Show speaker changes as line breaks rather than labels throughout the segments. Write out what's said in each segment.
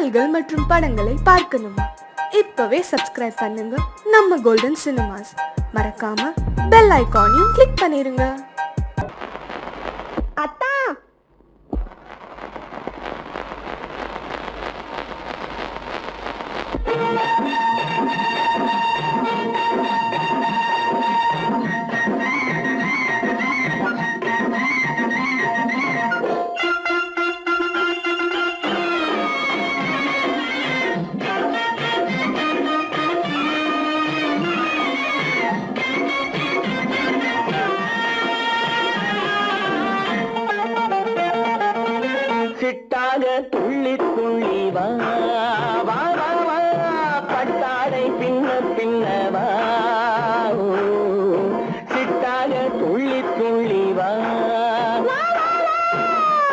பாடல்கள் மற்றும் படங்களை பார்க்கணுமா? இப்பவே சப்ஸ்கிரைப் பண்ணுங்க நம்ம கோல்டன் சினிமாஸ். மறக்காம பெல் ஐகானையும் கிளிக் பண்ணிருங்க.
அத்தா,
சிட்டாக துள்ளி துள்ளி வா வா வா வா, பட்டாடை பின்ன பின்னவா, சிட்டாக துள்ளி துள்ளி வா,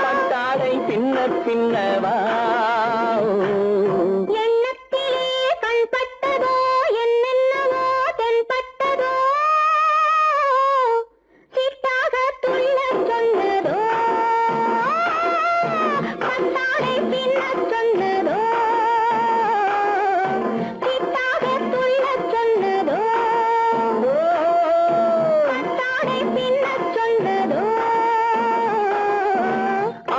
பட்டாடை பின்ன பின்னவா.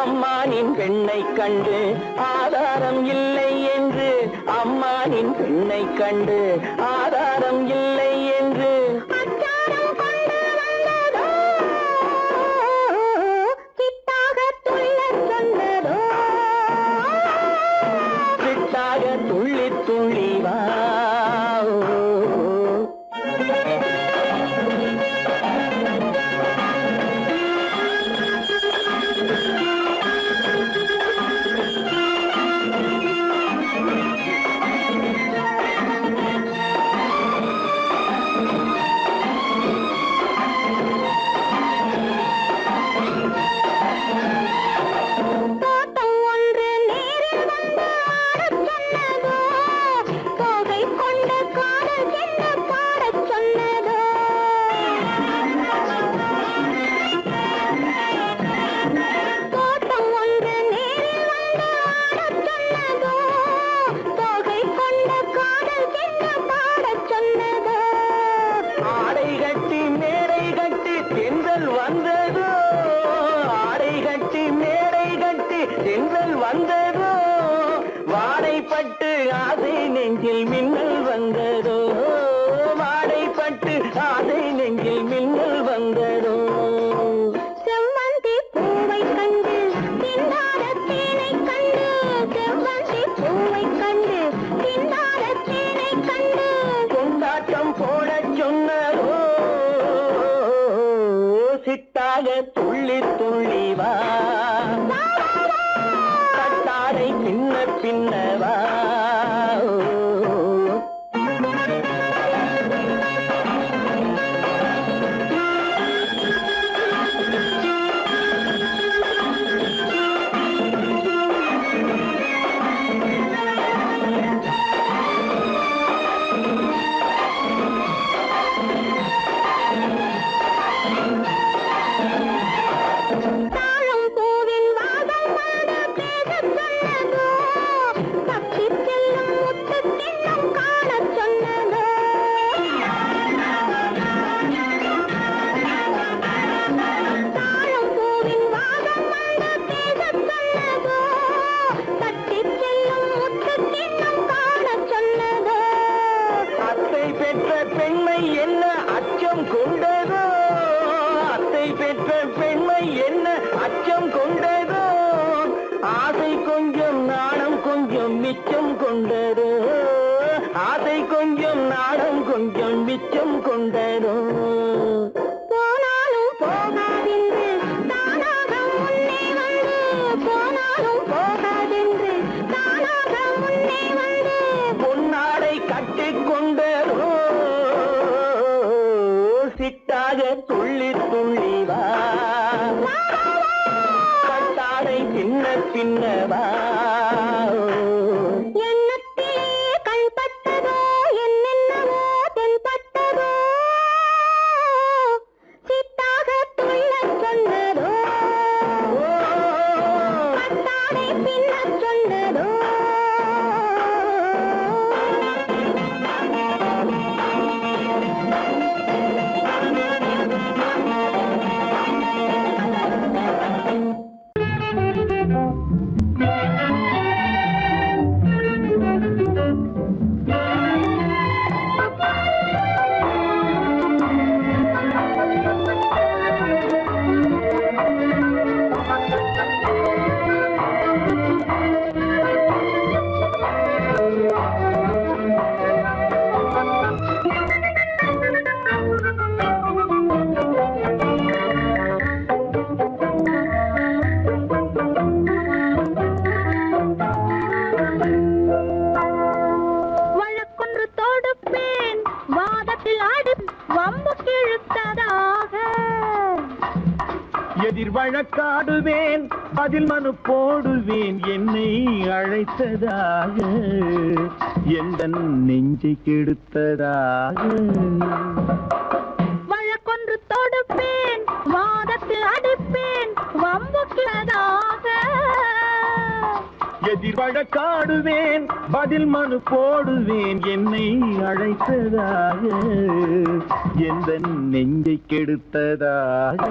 அம்மானின் பெண்ணை கண்டு ஆதாரம் இல்லை என்று, அம்மானின் பெண்ணை கண்டு ஆதாரம் இல்லை என்று சிட்டாக துள்ளி துள்ளி வா. ஆடை கட்டி மேடை கட்டி தென்றல் வந்ததோ, ஆடை கட்டி மேடை கட்டி தென்றல் வந்ததோ, வாடைப்பட்டு ஆசை நெஞ்சில் மின்னல் வந்ததோ, வாடைப்பட்டு ஆசை நெஞ்சில் மின்னல் வந்ததோ.
செவ்வந்தி பூவை கண்டு திண்டாட தேனை கண்டு, செவ்வந்தி பூவை கண்டு திண்டாட தேனை கண்டு,
கொண்டாட்டம் போட சொன்னதோ, சிட்டாக துள்ளி துள்ளி வா, கட்டாடை பின்ன பின்னவா.
தாழம் பூவின் வாசம் வந்து பேசச் சொன்னதோ, தப்பிச் செல்லும் முத்துக் கிண்ணம் காணச் சொன்னதோ, தாழம் பூவின் வாசம் வந்து பேசச் சொன்னதோ, தப்பிச் செல்லும் முத்துக் கிண்ணம் காணச் சொன்னதோ.
அத்தை பெற்ற பெண்மை என்ன அச்சம் கொண்டதோ, அத்தை பெற்ற பெண்மை என்ன அச்சம் கொண்டதோ, ஆசை கொஞ்சம் நாணம் கொஞ்சம் மிச்சம் கொண்டதோ, ஆசை கொஞ்சம் நாணம் கொஞ்சம் மிச்சம் கொண்டதோ.
போனாலும் போகாதென்று தானாக முன்னே வந்து, போனாலும் போகாதென்று தானாக முன்னே வந்து,
பொன்னாடை கட்டிக் கொண்டதோ, சிட்டாக துள்ளி துள்ளி வா, கட்டாடை பின்ன பின்னவா.
எண்ணத்திலே கண்பட்டதோ என்னென்னவோ தென்பட்டதோ,
எதிர் வழக்காடுவேன் பதில் மனு போடுவேன் என்னை அழைத்ததாக எந்த நெஞ்சை கெடுத்ததாக
வழக்கொன்று தொடுப்பேன் வாதத்தில் அடிப்பேன் வம்புக்கிறதாக
எதிர் வழக்காடுவேன் பதில் மனு போடுவேன் என்னை அழைத்ததாக எந்த நெஞ்சை கெடுத்ததாக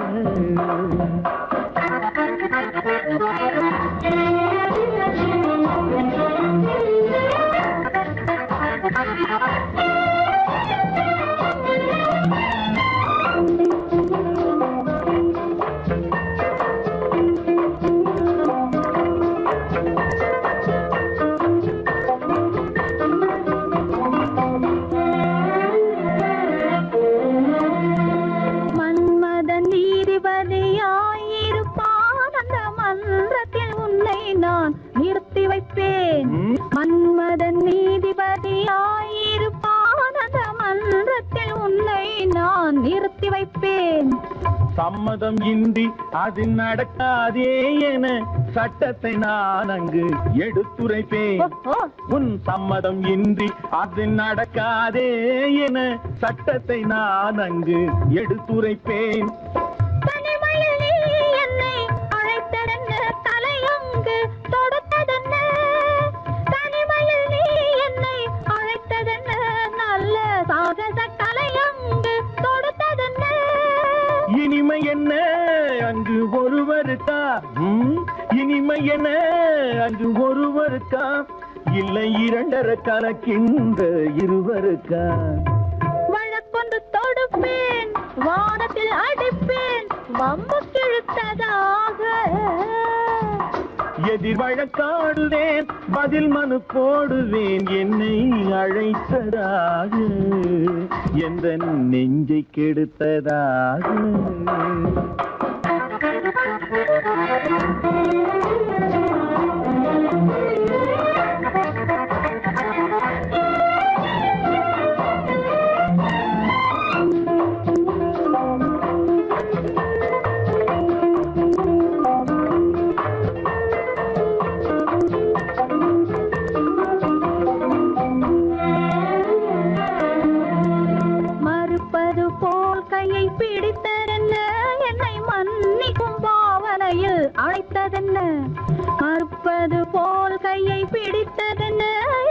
மன்மத நீதிபதியாயிருப்பான் அந்த மன்றத்தில் உன்னை நான் நிறுத்தி வைப்பேன் மன்மத நீதிபதியாயிருப்பான் அந்த மன்றத்தில் உன்னை நான் நிறுத்தி வைப்பேன்
சம்மதம் இன்றி அது நடக்காதே என சட்டத்தை நான் அங்கு எடுத்துரைப்பேன் உன் சம்மதம் இன்றி அது நடக்காதே என சட்டத்தை நான் அங்கு எடுத்துரைப்பேன்
தனிமையில் நீ என்னை அழைத்ததென்ன தலையங்கு தொடுத்ததென்ன தனிமையில் நீ என்னை அழைத்ததென்ன நல்ல சாகச தலையங்கு தொடுத்ததென்ன
இனிமை என்ன அங்கு ஒருவருக்கா இனிமை என்ன அங்கு ஒருவருக்கா இல்லை இரண்டரை கலக்கின்ற இருவருக்கா
வழக்கொன்று தொடுப்பேன் வானத்தில் அடிப்பேன் வம்பு கிழுத்ததாக
எதிர் வழக்காடுவேன் பதில் மனு போடுவேன் என்னை அழைத்ததாக எந்த நெஞ்சை கெடுத்ததாக
மறுப்பது போல் கையை பிடித்ததென்ன என்னை மன்னிக்கும் பாவனையில் அழைத்ததென்ன மறுப்பது போல் கையை பிடித்ததென்ன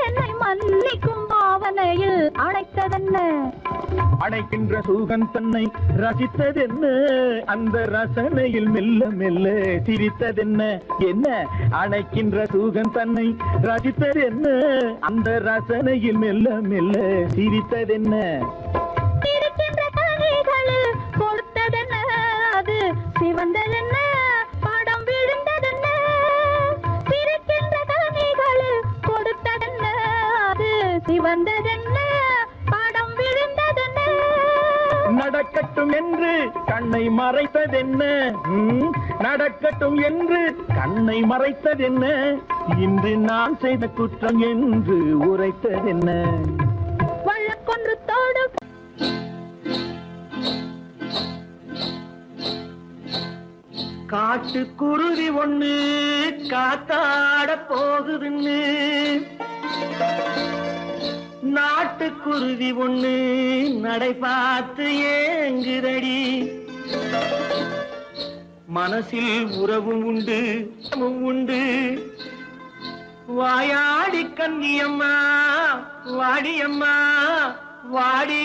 என்னை மன்னிக்கும் பாவனையில் அழைத்ததென்ன
அடைக்கின்ற சுகம் தன்னை ரசித்ததென்ன அந்த ரசனையில் மெல்ல மெல்ல சிரித்ததென்ன என்ன அணைக்கின்ற சுகம் தன்னை ரசித்ததென்ன அந்த ரசனையில் மெல்ல மெல்ல சிரித்ததென்ன
இருக்கின்ற கனிகளில் கொடுத்ததென்ன அது சிவந்ததென்ன படம் விழுந்ததென்ன இருக்கின்ற கனிகளில் கொடுத்ததென்ன அது சிவந்ததென்ன படம் விழுந்ததென்ன
நடக்கட்டும் என்று கண்ணை மறைத்ததென்ன நடக்கட்டும் என்று கண்ணை மறைத்ததென்ன இன்று நான் செய்த குற்றம் என்று உரைத்ததென்ன
வழக்கொன்று தொடு
காட்டுக்குருவி ஒண்ணு காத்தாட போகுதுன்னு நாட்டுக்குருவி ஒண்ணு நடை பார்த்து ஏங்குதடி மனசில் உறவும் உண்டு உண்டு வாயாடி கன்னியம்மா வாடியம்மா வாடி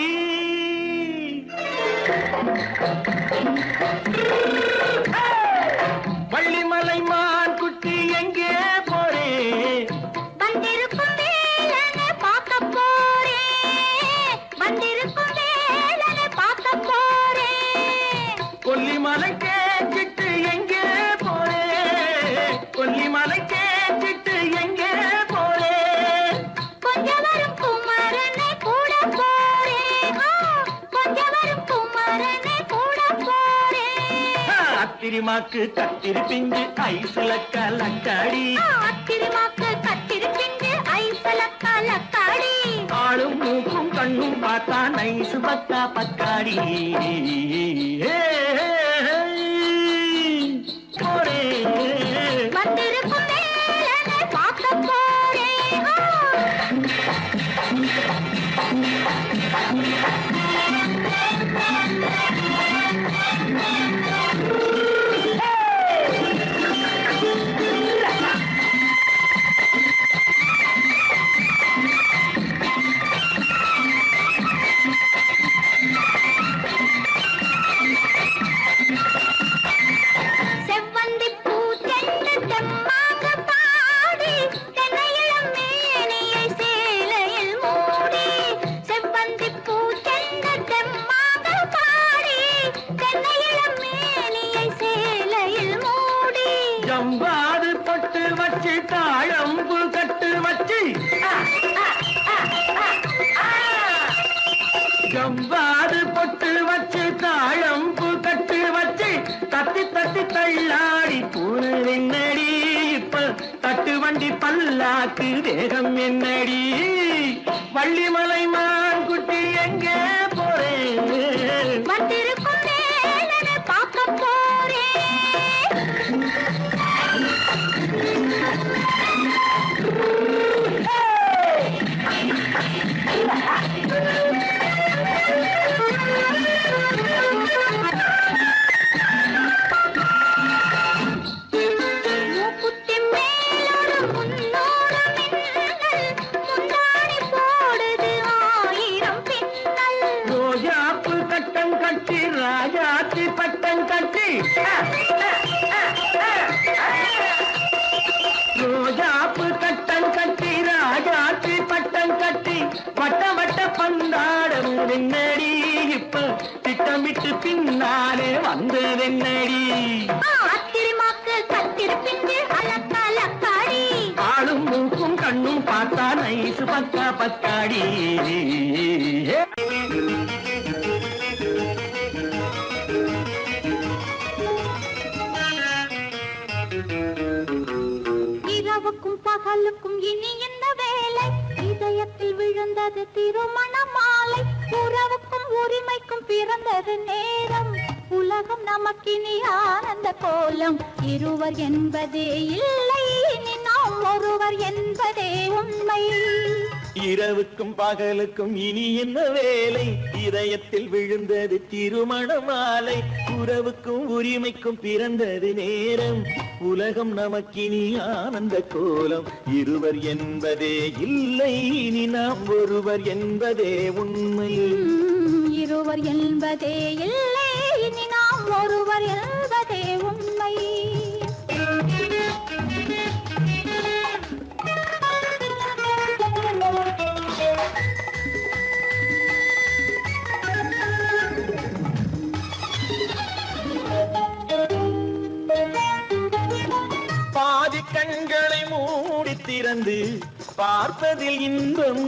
வள்ளிமலை மான் குட்டி எங்கே போறே
வந்திருக்கும் வேலனை பார்க்க போறேன் வந்திருக்கும் வேலனை பார்க்க போறேன்
கொல்லிமலை கேட்டுட்டு எங்கே போறே கொல்லிமலை கேட்டுட்டு எங்கே போறே
கொஞ்சம் வரும் குமரனை கூட போறேன் கொஞ்சம் வரும் குமரனை கூட போறேன்
அத்திரிமாக்கு கத்திரி பிஞ்சு ஐசுல கலக்காடி
அத்திரிமாக்கு கத்திரி பிஞ்சு ஐசல கலக்காடி
ஆளும் மூக்கும் கண்ணும் பார்த்தா நைசு பக்கா பக்காடி பல்லாக்கு தேகம் என்னடி வள்ளிமலை மான் குட்டி எங்கே போறேன்
வந்திருக்கும் வேலனை பார்க்க போறேன் மூக்குத்தி மேலோடு முன்னோடு மின்னல் முந்தாணி போடுது 1000 பின்னல்
ரோஜாப்பு கட்டம் கட்டி ராஜாத்தி பட்டம் கட்டி ரோஜாப்பு கட்டம் கட்டி ராஜாத்தி பட்டம் கட்டி வட்ட வட்ட பந்தாடம் வெண்ணடி இப்ப திட்டமிட்டு பின்னாலே வந்ததென்னடி
ஆத்திரமாக்கு கத்திருப்பிண்டு அலக்காடி
ஆளும் மூக்கும் கண்ணும் பார்த்தா நைசு பக்கா பக்காடி
இரவுக்கும் பகலுக்கும் இனி என்ன வேலை இதயத்தில் விழுந்தது திருமண மாலை உறவுக்கும் உரிமைக்கும் பிறந்தது நேரம் உலகம் நமக்கினி ஆனந்த கோலம் இருவர் என்பதே இல்லை இனி நாம் ஒருவர் என்பதே உண்மை
இரவுக்கும் பகலுக்கும் இனி என்ன வேலை இதயத்தில் விழுந்தது திருமண மாலை உறவுக்கும் உரிமைக்கும் பிறந்தது நேரம் உலகம் நமக்கினி ஆனந்த கோலம் இருவர் என்பதே இல்லை இனி நாம் ஒருவர் என்பதே உண்மை
இருவர் என்பதே இல்லை இனி நாம் ஒருவர் என்பதே உண்மை
பாதி கண்களை மூடி திறந்து பார்ப்பதில் இன்பம்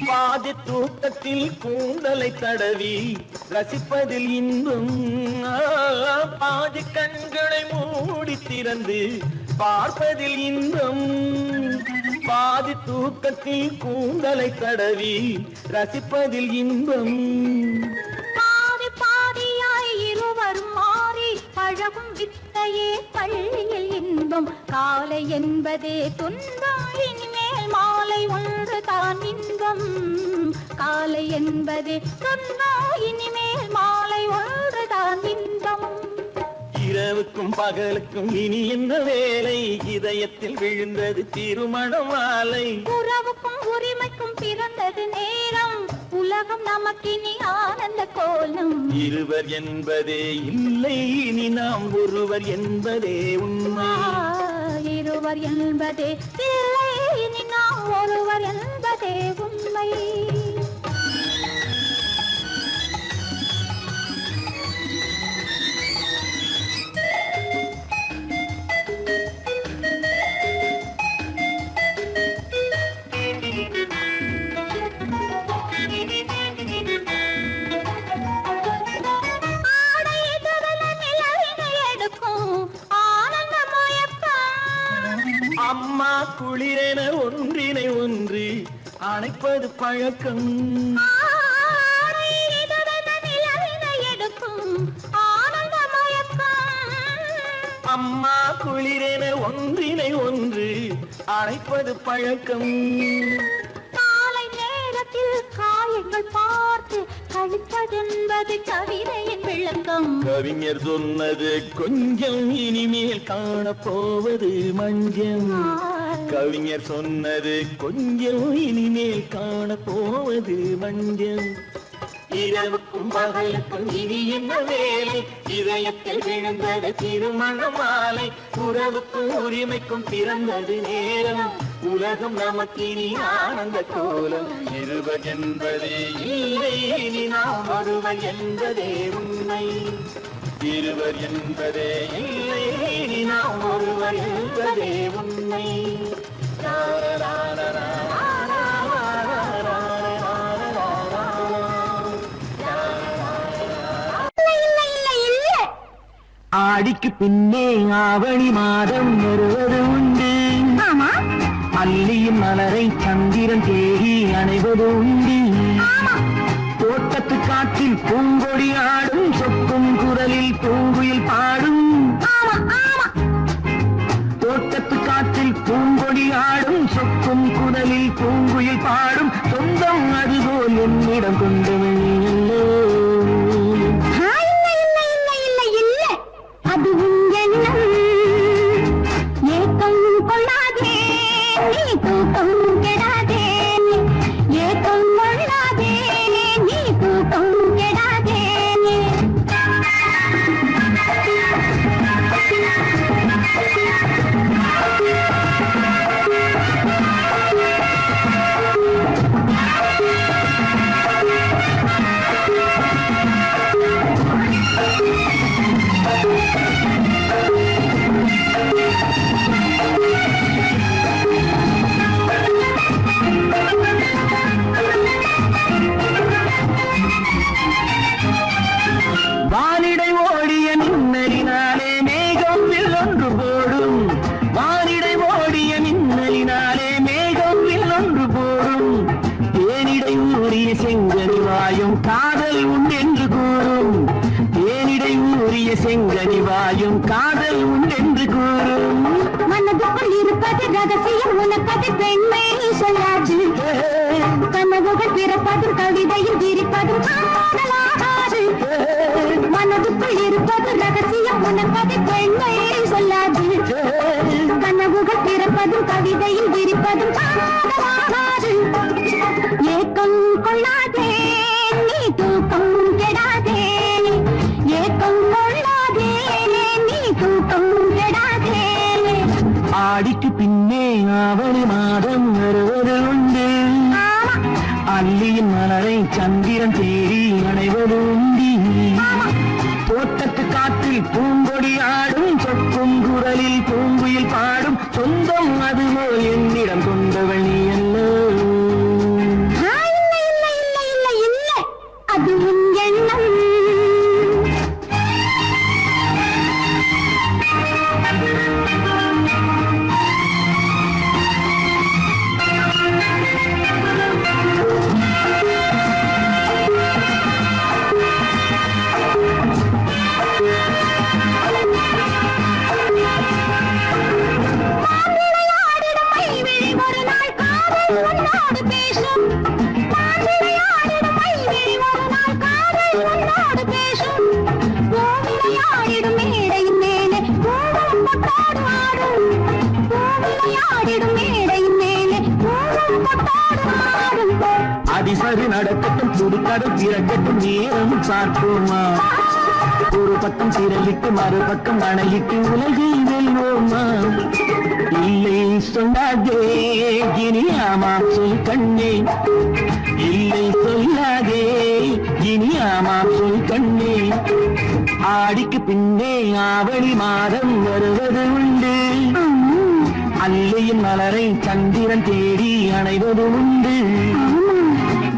பாதி தூக்கத்தில் கூந்தலை தடவி ரசிப்பதில் இன்பம் பாதி கண்களை மூடி திறந்து பார்ப்பதில் இன்பம் பாதி தூக்கத்தில் கூந்தலை தடவி ரசிப்பதில் இன்பம்
பாதி பாதியாய் இருவரும் மாறி பழகும் வித்தையே பள்ளியில் இன்பம் காலை என்பதே துன்பம் இனிமேல் மாலை ஒன்று தான் இன்பம் காலை என்பதே துன்பம் இனிமேல் மாலை ஒன்று தான் இன்பம்
இரவுக்கும் பகலுக்கும் இனி என்ன வேலை இதயத்தில் விழுந்தது திருமண மாலை
உறவுக்கும் உரிமைக்கும் பிறந்தது நேரம் உலகம் நமக்கினி ஆனந்த கோலம்
இருவர் என்பதே இல்லை இனி நாம் ஒருவர் என்பதே உண்மை
இருவர் என்பதே இல்லை இனி நாம் ஒருவர் என்பதே உண்மை
அம்மா குளிரென ஒன்றினை ஒன்று அணைப்பது பழக்கம் அம்மா குளிரென ஒன்றினை ஒன்று அணைப்பது பழக்கம்
காலை நேரத்தில் காயங்கள் பார்த்து கழிப்பதென்பது கவிதையின் விளக்கம்
கவிஞர் சொன்னது கொஞ்சம் இனிமேல் காணப்போவது மஞ்சம் கவிஞர் சொன்னது கொஞ்சம் இனிமேல் காணப்போவது மஞ்சம் இரவுக்கும் பகலுக்கும் இனி என்ன வேலை இதயத்தில் விழுந்தது திருமண மாலை உறவுக்கும் உரிமைக்கும் பிறந்தது நேரம் உலகம் நமக்கினி ஆனந்த கோலம் இருவர் என்பதே இல்லை இனி நாம் ஒருவர் என்பதே உண்மை இருவர் என்பதே இல்லை இனி நாம் ஒருவர் என்பதே உண்மை ஆடிக்கு பின்னே ஆவணி மாதம் வருவது உண்டு.
ஆமா
அல்லியின் மலரை சந்திரன் தேடி அணைவது உண்டு. தோட்டத்து காற்றில் பூங்கொடி ஆடும், சொக்கும் குரலில் பூங்குயில் பாடும். தோட்டத்து காற்றில் பூங்கொடி ஆடும், சொக்கும் குரலில் பூங்குயில் பாடும். சொந்தம் அதுபோல் என்னிடம் கொண்டவள் நீ அல்லோ. வானிடை ஓடிய மின்னலினாலே மேகம் வில்லொன்று போடும். வானிடை ஓடிய மின்னலினாலே மேகம் வில்லொன்று போடும். தேனிடை ஊறிய செங்கனி வாயும் காதல் உண்டென்று கூறும். தேனிடை ஊறிய செங்கனி வாயும் காதல் உண்டென்று கூறும்.
மனதுக்குள் இருப்பது ரகசியம், உனக்கது பெண்மை சொல்லாது. கனவுகள் பிறப்பதும் கவிதையில் விரிப்பதும் காதலாகாது. மனதுக்குள் இருப்பது ரகசியம், உனக்கது பெண்மை சொல்லாது. கனவுகள் பிறப்பதும் கவிதையில் விரிப்பதும் காதலாகாது. ஏக்கம் கொள்ளாதே நீ தூக்கம் கெடாதே. ஏக்கம் கொள்ளாதே நீ தூக்கம் கெடாதே.
ஆடிக்கு பின்னே ஆவணி மாதம் வருவது உண்டு. அல்லியின் மலரை சந்திரன் தேடி அணைவது உண்டு. தோட்டத்து காற்றில் பூங்கொடி ஆடும், சொக்கும் குரலில் பூங்குயில் பாடும். சொந்தம் அதுபோல் என்னிடம் கொண்டவள் நீ அல்லோ.
அது உன் எண்ணம்.
அதிசரு நடக்கட்டும், சுடுக்கடல் பிறக்கட்டும், நேரம் பார்ப்போமா. ஒரு பக்கம் திரளிட்டு மறுபக்கம் அணையிட்டு உலகை வெல்வோமா. இல்லை சொல்லாதே இனி ஆமாம் சொல் கண்ணே. இல்லை சொல்லாதே இனி ஆமாம் சொல் கண்ணே. ஆடிக்கு பின்னே ஆவணி மாதம் வருவது உண்டு. அல்லியின் மலரை சந்திரன் தேடி அணைவது உண்டு.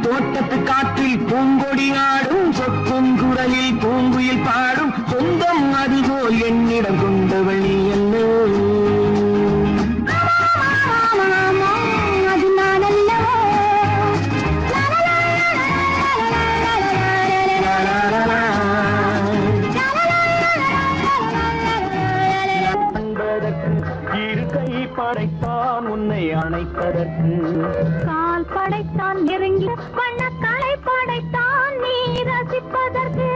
தோட்டத்து காற்றில் பூங்கொடி ஆடும், சொக்கும் குரலில் பூங்குயில் பாடும். சொந்தம் அதுபோல் என்னிடம் கொண்டவள் நீ அல்லோ.
அது நான் அல்லவோ.
இரு கை படைத்தான் உன்னை அணைப்பதற்கு.
கால் படைத்தான் நெருங்கி, வண்ணக்காலை படைத்தான் நீ ரசிப்பதற்கு.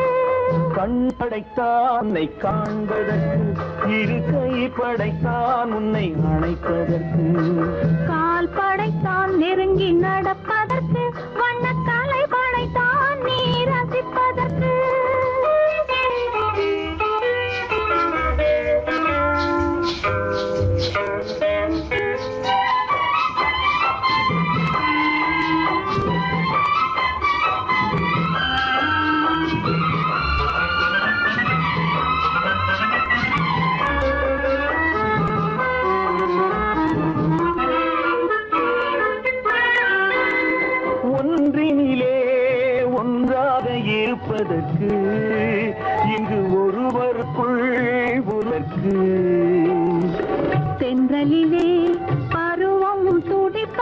கண் படைத்தான் உன்னை காண்பதற்கு. இரு கை படைத்தான் உன்னை அணைப்பதற்கு.
கால் படைத்தான் நெருங்கி நடப்பதற்கு. வண்ணக்காலை படைத்தான் நீ ரசிப்பதற்கு.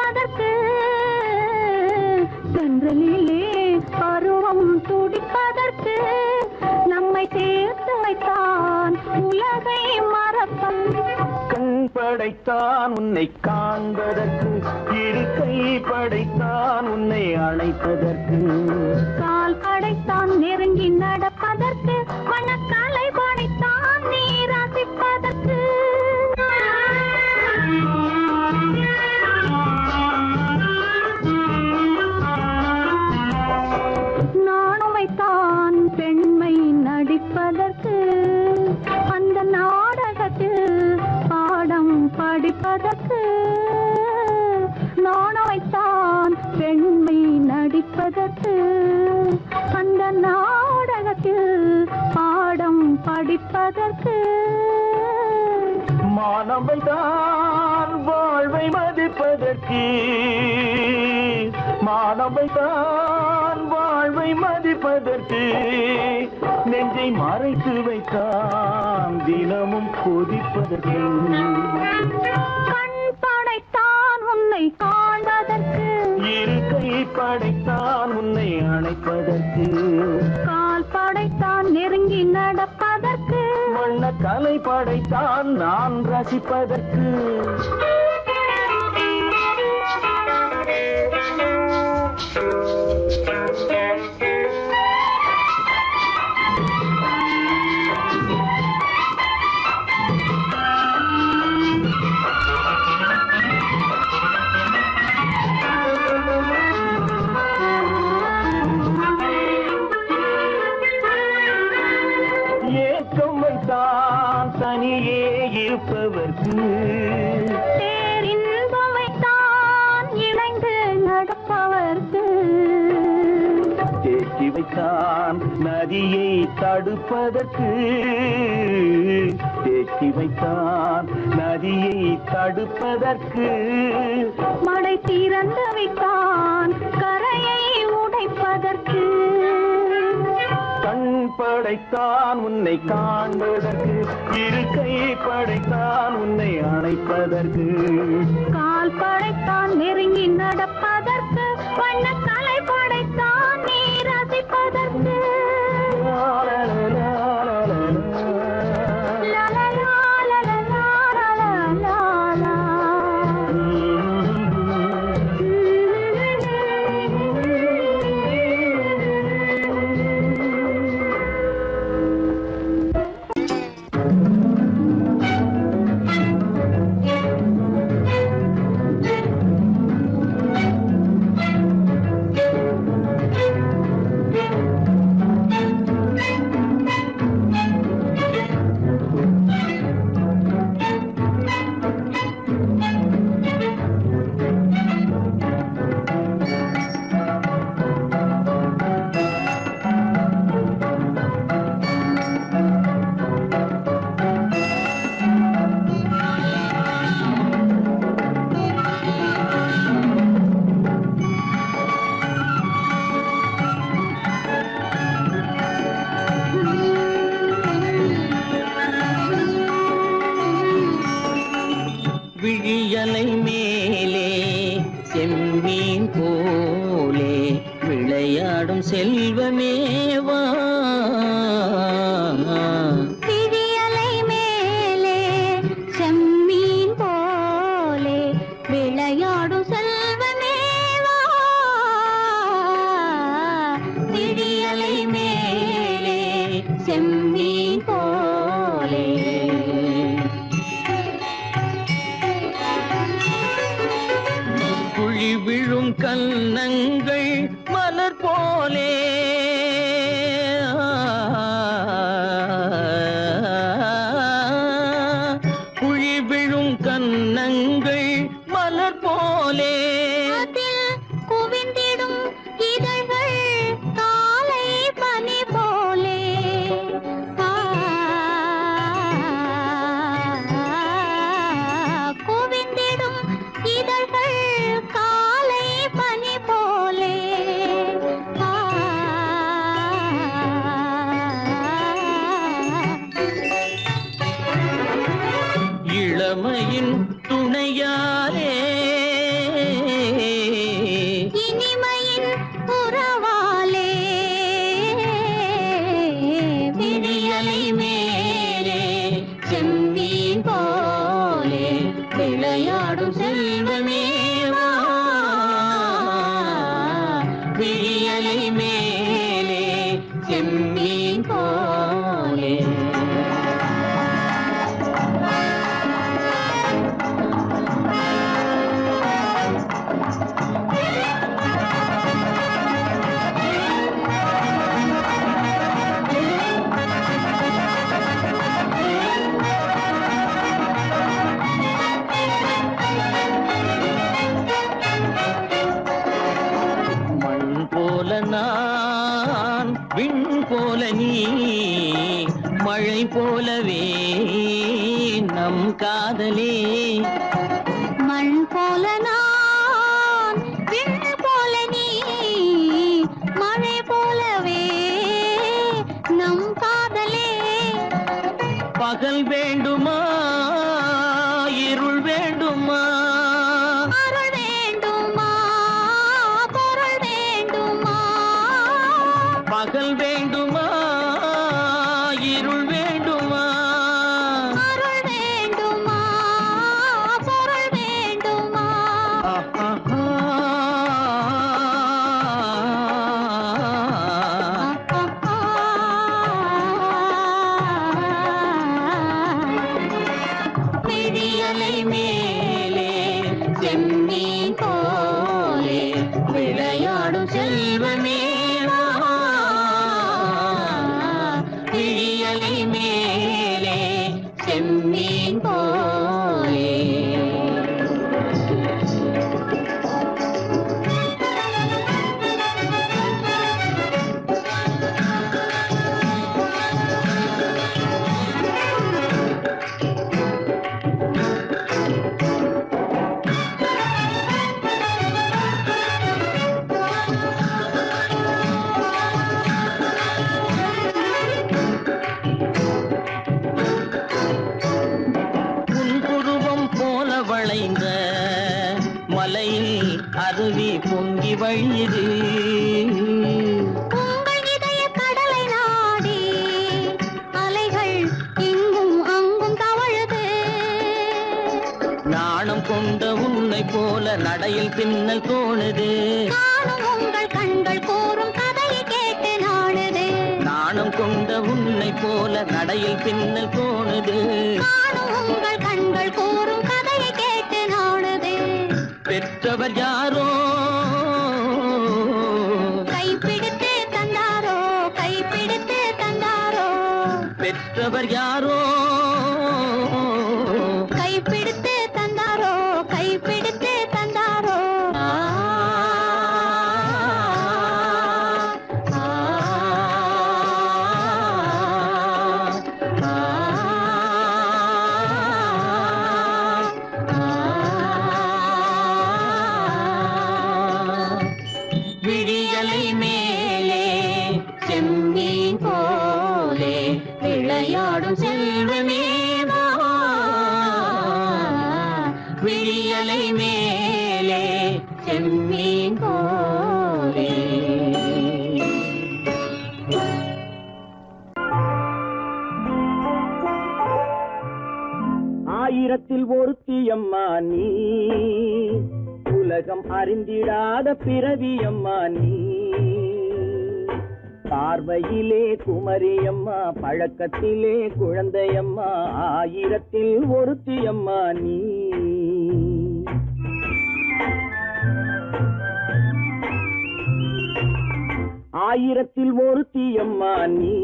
படிப்பதற்கு சென்றலிலே பருவம் துடிப்பதற்கு நம்மை சேர்த்து வைத்தான் உலகை மறப்பன்
கண் படைத்தான் உன்னை காண்பதற்கு இருக்கை படைத்தான் உன்னை அழைப்பதற்கு
கால் படைத்தான் நெருங்கி நடப்பதற்கு மனக்காலை படைத்தான் நீ ரசிப்பதற்கு நானுமைத்தான் பெண்மை நடிப்பதற்கு அந்த நாடகத்தில் பாடம் படிப்பதற்கு நானுமைத்தான் பெண்மை நடிப்பதற்கு அந்த நாடகத்தில் பாடம் படிப்பதற்கு
மானவைதான் வாழ்வை மதிப்பதற்கு மானவைதான் வாழ்வை மதிப்பதற்கு நெஞ்சை மறைத்து வைத்தான் தினமும் கொதிப்பதற்கு
கண் படைத்தான் உன்னை காண்பதற்கு
இருக்கை படைத்தான் உன்னை அணைப்பதற்கு
கால் படைத்தான் நெருங்கி நடப்பதற்கு
வண்ண கலை படைத்தான் நான் ரசிப்பதற்கு ஏக்கம் வைத்தான் தனியே இருப்பவர்க்கு
பேரின்பம் வைத்தான் இணைந்து நடப்பவர்க்கு
தேக்கி வைத்தான் நதியை தடுப்பதற்கு தேக்கி வைத்தான் நதியை தடுப்பதற்கு
மடை திறந்து வைத்தான் கரையை உடைப்பதற்கு
கண் படைத்தான் உன்னை காண்பதற்கு இருக்கை படைத்தான் உன்னை அணைப்பதற்கு
கால் படைத்தான் நெருங்கி நடப்பதற்கு வண்ண கலை படைத்தான் நீ ரசிப்பதற்கு
விழியலை மேலே செம்மீன் போலே விளையாடும் செல்வமேவா
விழியலை மேலே செம்மீன் போலே விளையாடும் செல்வமேவா விழியலை மேலே செம்மீன் போலே
குழி விழும் கன்னங்கள் மலர் போலே குழி விழும் கன்னங்கள் மலர் போலே
அதில் குவிந்திடும் இதழ்கள் காலை பனி போலே குவிந்திடும் இதழ்கள் காலை பனி போலே
இளமையின் துணையாலே விழியலை மேலே செம்மீன் போலே நான் விண் போல நீ மழை போலவே நம் காதலே
மண் போல நான் விண் போல நீ மழை போலவே நம் காதலே
பகல் வேண்டுமா இருள் வேண்டுமா
அருள் வேண்டுமா பொருள் வேண்டுமா
பகல் வேண்டுமா இருள் வேண்டுமா
அருள் வேண்டுமா பொருள் வேண்டுமா
விழியலை மேலே செம்மீன் போலே விளையாடும் செல்வமே விழியலை மேலே செம்மீன் போலே வளைந்த மலையில் அருவி பொங்கி வழியுது
உங்கள் இதய கடலை நாடி அலைகள் இங்கும் அங்கும் தவழுது
நாணம் கொண்ட உன்னை போல நடையில் பின்னல் தோணுது
நானும் உங்கள் கண்கள் கூறும் கதையை கேட்டு நாடுது
நாணம் கொண்ட உன்னை போல நடையில் பின்னல் தோணுது
நானும் உங்கள் கண்கள் கூறும் கதையை கேட்டு நாடுது
பெற்றவர் யாரோ
கைப்பிடித்து தந்தாரோ கைப்பிடித்து தந்தாரோ
பெற்றவர் யாரோ
கைப்பிடித்து தந்தாரோ கைப்பிடித்து தந்தாரோ
விழியலை மேலே செம்மீன் போலே விளையாடும் செல்வமே விழியலை மேலே செம்மீன் போலே ஆயிரத்தில் ஒருத்தியம்மா நீ உலகம் அறிந்திடாத பிறவியம்மா நீ பார்வையிலே குமரியம்மா பழக்கத்திலே குழந்தையம்மா ஆயிரத்தில் ஒருத்தியம்மா நீ ஆயிரத்தில் ஒருத்தியம்மா நீ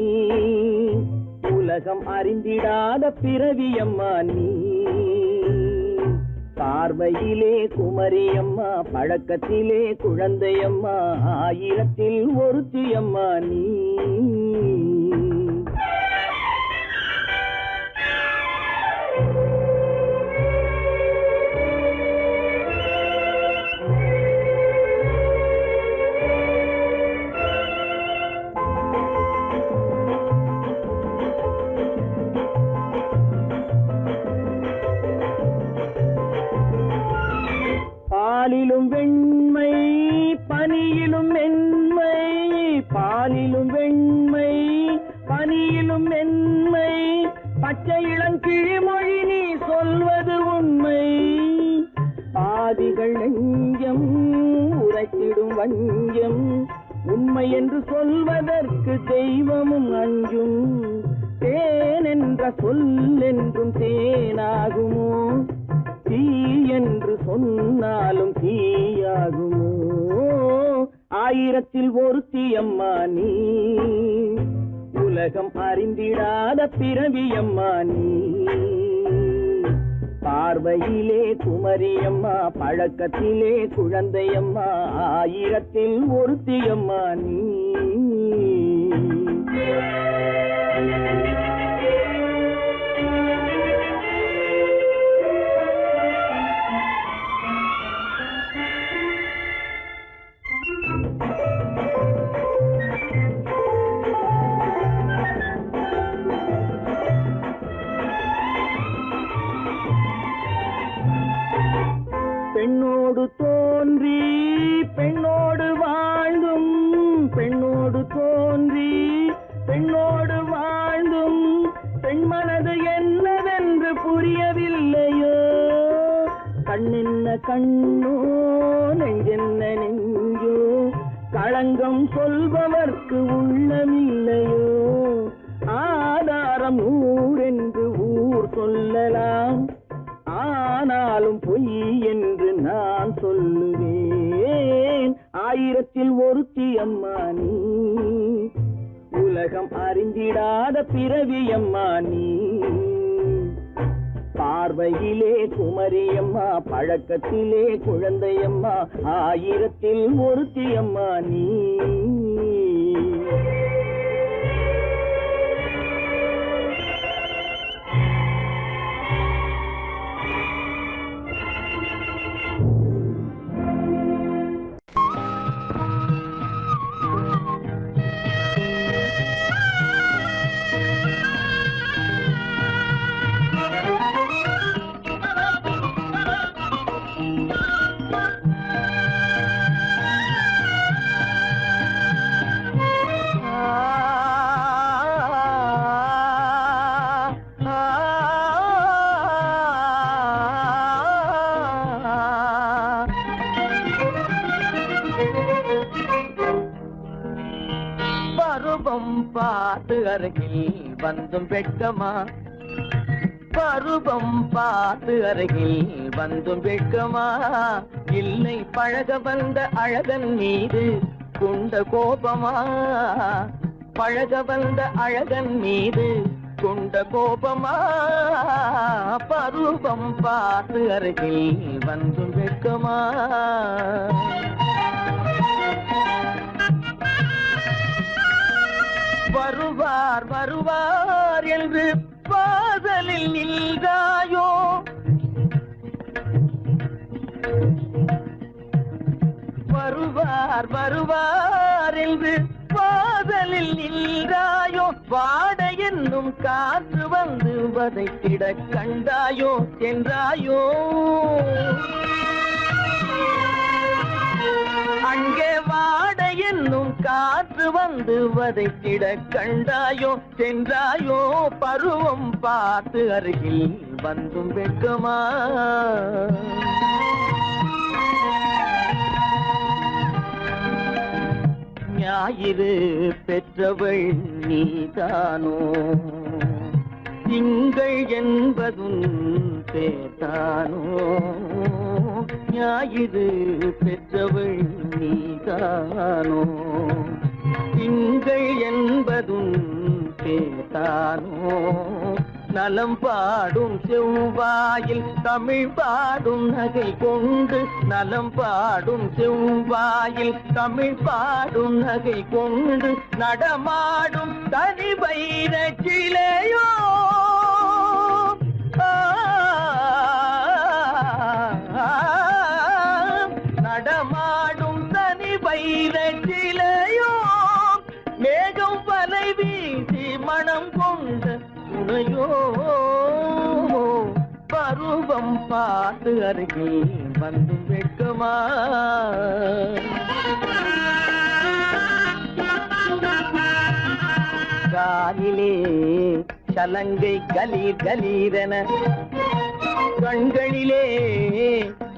உலகம் அறிந்திடாத பிறவியம்மா நீ பார்வையிலே குமரியம்மா பழக்கத்திலே குழந்தையம்மா ஆயிரத்தில் ஒருத்தியம்மா நீ பாலிலும் வெண்மை பனியிலும் மென்மை பாலிலும் வெண்மை பனியிலும் மென்மை பச்சை இளங்கிழிமொழி நீ சொல்வது உண்மை பாதிகள் நெஞ்சம் உரைத்திடும் வஞ்சம் உண்மை என்று சொல்வதற்கு தெய்வமும் அஞ்சும். தேன் என்ற சொல் என்றும் தேனாகுமோ, தீ என்று சொன்னாலும் தீயாகுமோ. ஆயிரத்தில் ஒருத்தி அம்மா நீ, உலகம் அறிந்திடாத பிறவியம்மா நீ. பார்வையிலே குமரியம்மா, பழக்கத்திலே குழந்தையம்மா, ஆயிரத்தில் ஒருத்தியம்மா நீ. பெண்ணோடு தோன்றி பெண்ணோடு வாழ்ந்தும், பெண்ணோடு தோன்றி பெண்ணோடு வாழ்ந்தும், பெண்மனது என்னவென்று புரியவில்லையோ. கண்ணென்ன கண்ணோ, நெஞ்சென்ன நெஞ்சோ, களங்கம் சொல்பவர்க்கு உள்ளமில்லையோ. ஆதாரம் ஊரென்று ஊர் சொல்லலாம், ஆனாலும் பொய் என்று நான் சொல்லுவேன். ஆயிரத்தில் ஒருத்தி அம்மா நீ, உலகம் அறிந்திடாத பிறவியம்மா நீ. பார்வையிலே குமரியம்மா, பழக்கத்திலே குழந்தையம்மா, ஆயிரத்தில் ஒருத்தி அம்மா நீ.
பருவம் பார்த்து அருகில் வந்தும் வெட்கமா, பருவம் பார்த்து அருகில் வந்தும் வெட்கமா. இல்லை பழக வந்த அழகன் மீது கொண்ட கோபமா, பழக வந்த அழகன் மீது கொண்ட கோபமா. பருவம் பார்த்து அருகில் வந்தும் வெட்கமா. வருவார் வருவார் என்று வாசலில் நின்றாயோ, வருவார் வருவார் என்று வாசலில் நின்றாயோ. வாட என்னும் காற்று வந்து வதைத்திட கண்டாயோ, சென்றாயோ. அங்கே வாட என்னும் காற்று வந்து வதைத்திட கண்டாயோ, சென்றாயோ. பருவம் பார்த்து அருகில் வந்தும் வெட்கமா. ஞாயிறு பெற்றவள் நீதானோ, திங்கள் என்பதும் பேத்தானோ. ஞாயிறு பெற்றவள் நீதானோ, திங்கள் என்பதும் பேத்தானோ. நலம் பாடும் செவ்வாயில் தமிழ் பாடும் நகை கொண்டு, நலம் பாடும் செவ்வாயில் தமிழ் பாடும் நகை கொண்டு, நடமாடும் தனி வைர சிலையோ. நடமாடும் தனி வைர சிலையோ. மேகம் வலை வீசி மனம் கொண்ட துணையோ. பருவம் பார்த்து அருகில் வந்து வெட்கமா. காலிலே சலங்கை கலீர் கலீரென, கண்களிலே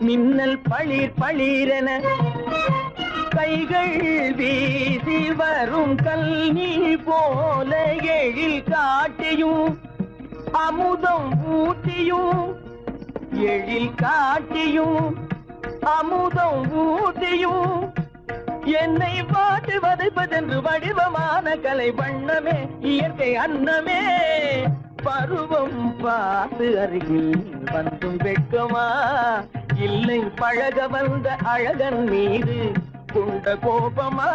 மின்னல் பளிர் பளிரென, கைகள் வீசி வரும் கல்வி போல எழில் காட்டியும் அமுதம் ஊட்டியும் எழில் காட்டியும் அமுதம் ஊட்டியும் என்னை பாட்டு வதைப்பதென்று வடிவமான கலை வண்ணமே இயற்கை அன்னமே பருவம் பார்த்து அருகில் வந்தும் வெட்கமா இல்லை பழக வந்த அழகன் மீது கொண்ட கோபமா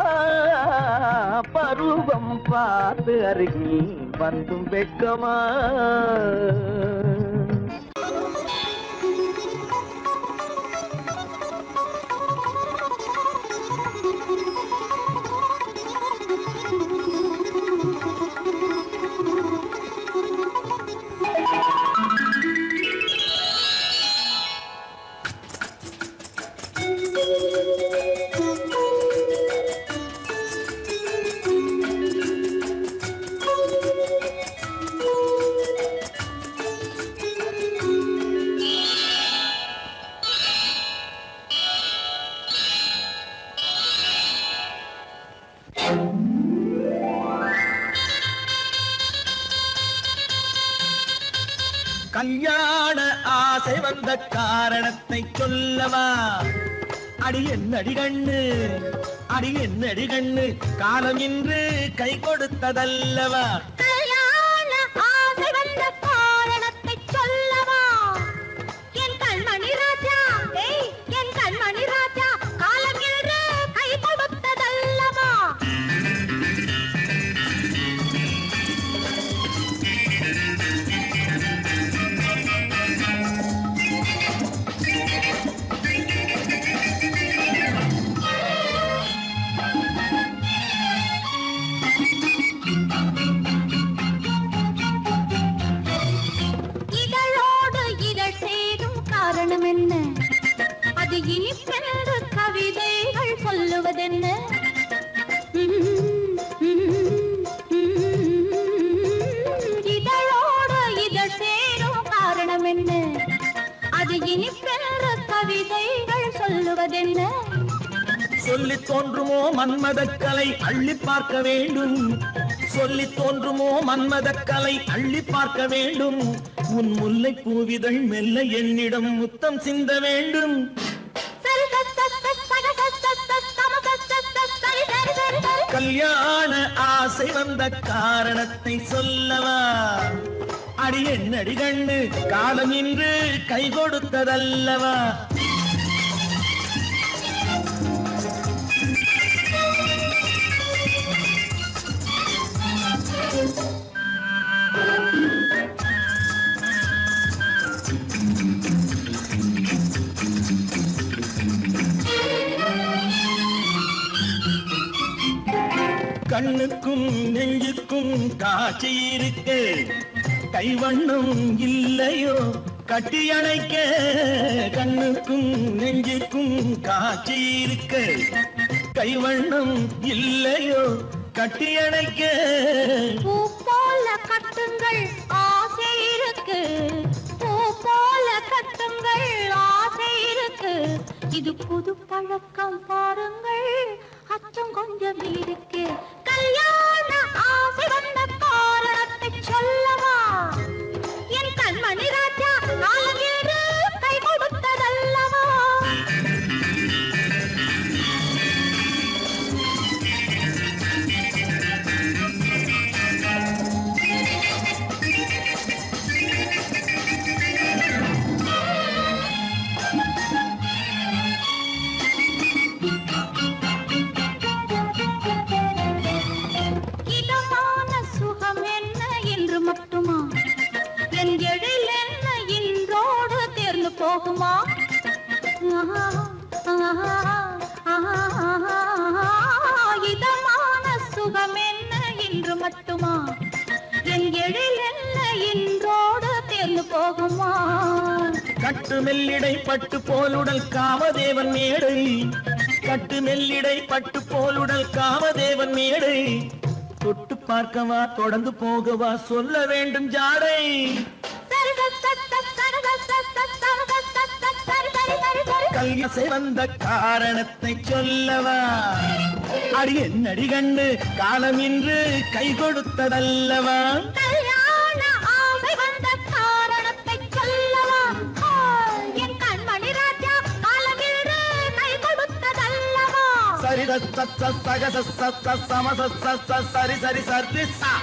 பருவம் பார்த்து அருகில் வந்தும் வெட்கமா கல்யாண ஆசை வந்த காரணத்தை சொல்லவா அடி என்னடி கண்ணு அடி என்னடி கண்ணு காலம் இன்று கை கொடுத்ததல்லவா
கல்யாண ஆசை வந்த காரணத்தை சொல்லவா என் கண்மணி ராஜா என் கண்மணி ராஜா காலம் என்று கை கொடுத்ததல்லவா என்ன அது இனிப்பென்று கவிதைகள் சொல்லுவதென்ன இதழோடு இதழ் சேரும் காரணம் என்ன அது இனிப்பென்று கவிதைகள் சொல்லுவதென்ன
சொல்லி தோன்றுமோ மன்மதக்கலை அள்ளி பார்க்க வேண்டும் சொல்லி தோன்றுமோ மன்மதக்கலை அள்ளி பார்க்க வேண்டும் உன் முல்லை பூவிதழ் மெல்ல என்னிடம் முத்தம் சிந்த வேண்டும் கல்யாண ஆசை வந்த காரணத்தை சொல்லவா அடி என்னடி கண்ணு காலம் இன்று கை கொடுத்ததல்லவா கண்ணுக்கும் நெஞ்சுக்கும் காட்சி இருக்கு கைவண்ணம் இல்லையோ கட்டி அணைக்க கண்ணுக்கும் நெஞ்சுக்கும் காட்சி இருக்கு கைவண்ணம் இல்லையோ கட்டி அணைக்க
பூ போல கட்டுங்கள் ஆசை இருக்கு பூ போல கட்டுங்கள் ஆசை இருக்கு இது புது பழக்கம் பாருங்கள் அச்சம் கொஞ்சம் இருக்கு கல்யாண ஆசை வந்த காரணத்தை சொல்லவா என் கண்மணி ராஜா நாளேறு கை கொடுத்ததல்லவா போகுமா இதமான சுகம் என்ன இன்று மட்டுமா என் எழில் என்ன இன்றோடு தேர்ந்து போகுமா
கட்டு மெல்லிடை பட்டு போலுடல் காமதேவன் மேடை கட்டு மெல்லிடை பட்டு போலுடல் காமதேவன் மேடை தொட்டு பார்க்கவா தொடர்ந்து போகவா சொல்ல வேண்டும் ஜாடை கல்யாசை வந்த காரணத்தை சொல்லவா? அடி என்னடி கண்டு காலம் இன்று கை கொடுத்ததல்லவா?
கல்யாண ஆசை வந்த காரணத்தை சொல்லவா? என் கண்மணி ராஜா காலமில்லை கை கொடுத்ததல்லவா?
சரி சக சம சரி சரி சரி சா.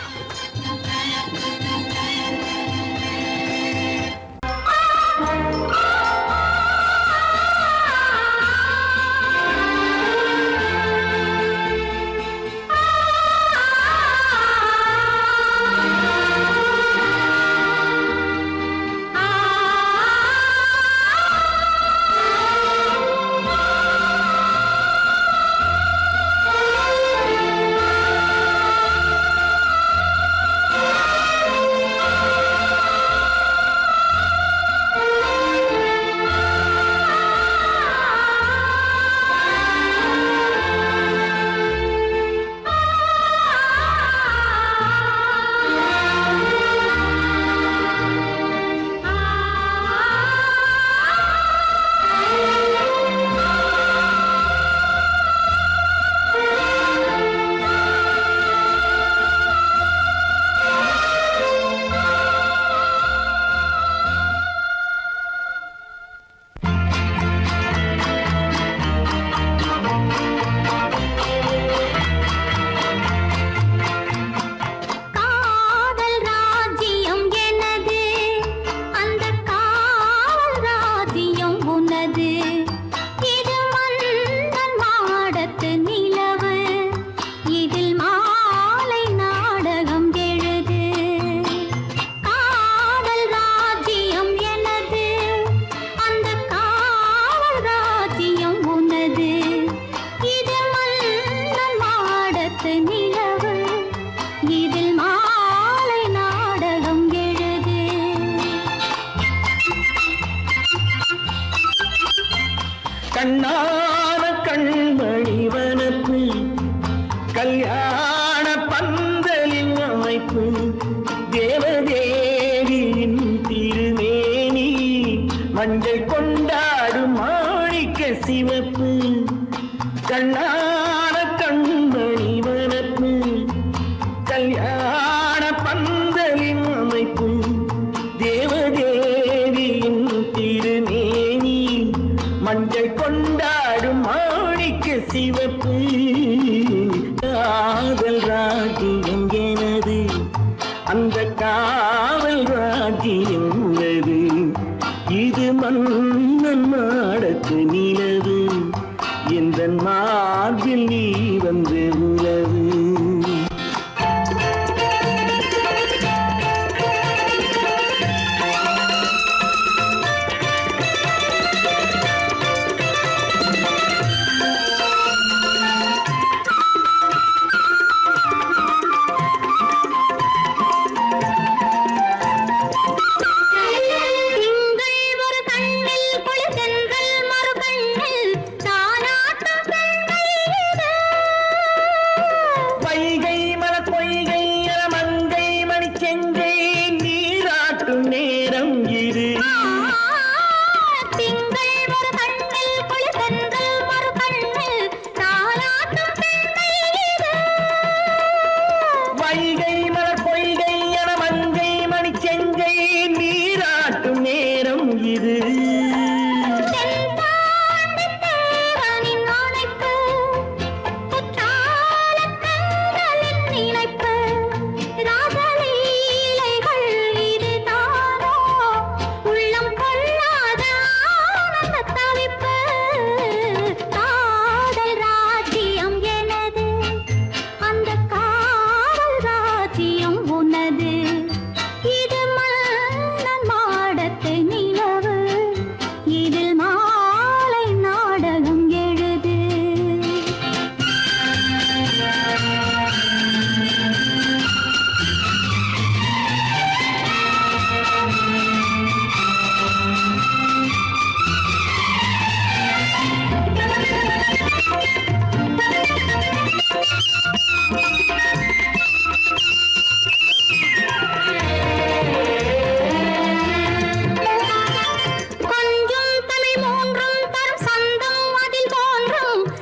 கண்ணான கண்மணி வனப்பு கல்யாண பந்தலின் அமைப்பு தேவதேவியின் திருமேனி மஞ்சள் கொண்டாடும் மாணிக்க சிவப்பு. கண்ணான கண்மணி வனப்பு கல்யாண பந்தலின் அமைப்பு தேவதேவியின் திருமேனி மஞ்சள் கொண்டாடும் மாணிக்க சிவப்பு. காதல் ராஜ்யம் எனது அந்த காவல் ராஜ்யம் உள்ளது. இது மன்னன் நாடத்து நிலவு எந்த மார்பில் நீ வந்து உலவு.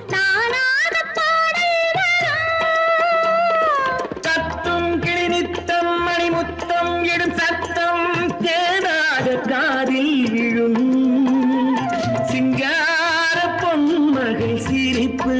நானாக பாடல் வரும்.
தத்தும் கிளி நித்தம் மணிமுத்தம் எடும் சத்தம் தேனாக காதில் விழும் சிங்கார பொன்மகள் சிரிப்பு